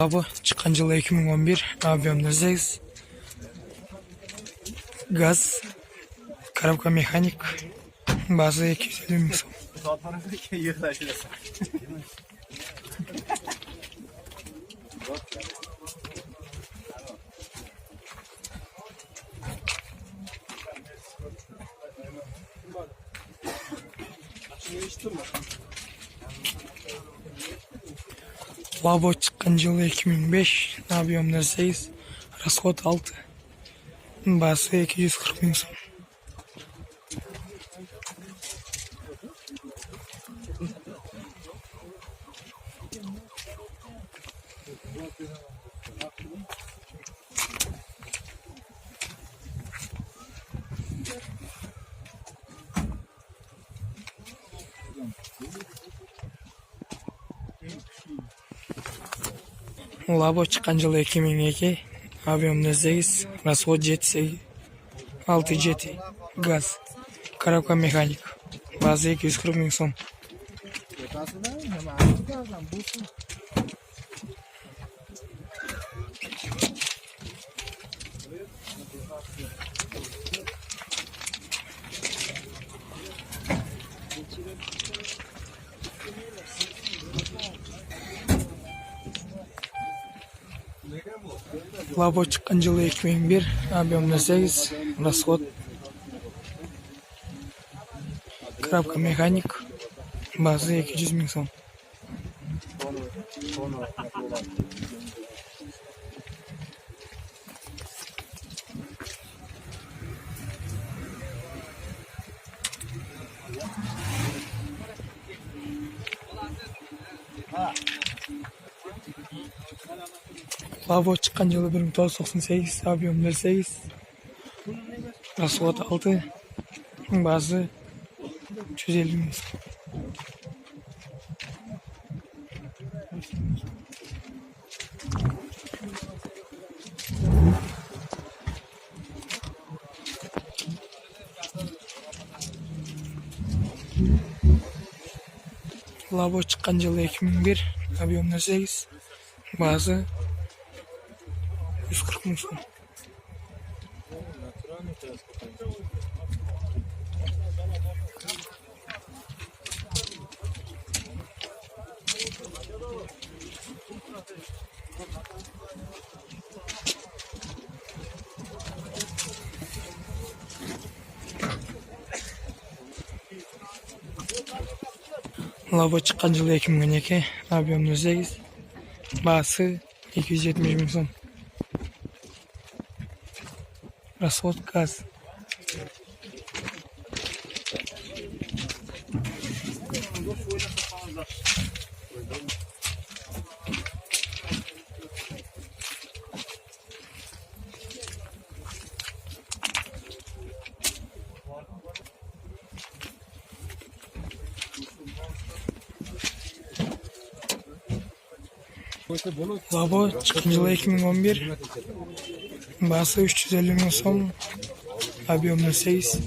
Abi çıkan yıl 2011 abimizdeyiz. Gaz, Karabka mekanik, bazı 250 bin son. Labo çıkan yıl 2005 abimizdeyiz. Расход 6. Bazı 240 bin son. Labo çıkan yıl 2002 abimizdeyiz. Расход 7. 6 jeti. Gaz. Karabka mekanik. Bazı 240 bin son. Labo çıkan yıl 2001 abimizdeyiz. Расход. Karabka mekanik. Bazı 200 bin son. Labo çıkan yılı 1998 abimizdeyiz. Расход 6. Bazı 350 bin son. Labo çıkan yılı 2001 abimizdeyiz. Bazı 140 bin son. Labo çıkan yılı 2012 abimizdeyiz. Bazı 270 bin son. Расход gaz. Labo çıkan yılı 2011. Bazı 350 bin son. Abimizdeyiz.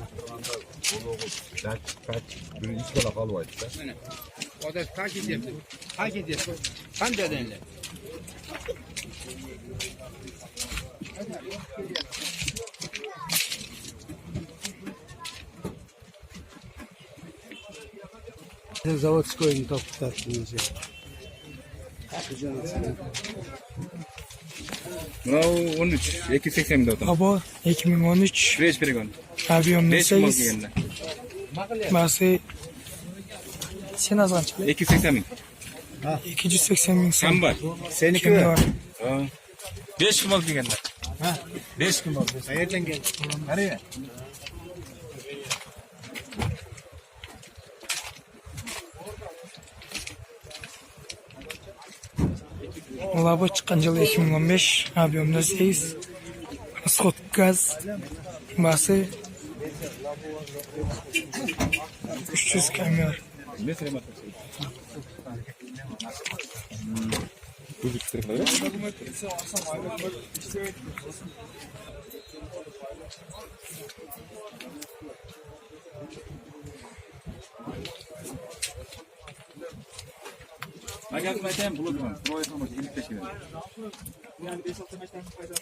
O da kaç ediyorsun? Kaç ediyorsun? Sen de denle. Заводской не так пытаться нельзя. Bravo 13. 280 da Labo 2013 Fresh Perigon. abimizdeyiz. Bazı sen az önce 280 bin. 280 bin son. Sen var. Seninki Kimde mi? var? 5 kim oldu gende? 5 kim oldu? Nereden geldi? Nereye? Labo çıkan yılı 2015 abimizdeyiz. Расход gaz. Bazı 300 kamyon. Ne söyleme? Kuzu çıtırları. Agakını aytayım, bunu durun. Buraya kalmış, ilk beşi verin.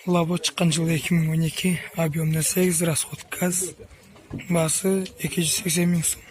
Labo çıkan жылы 2012, объемы 8, расход газ, басы 280 000 сом.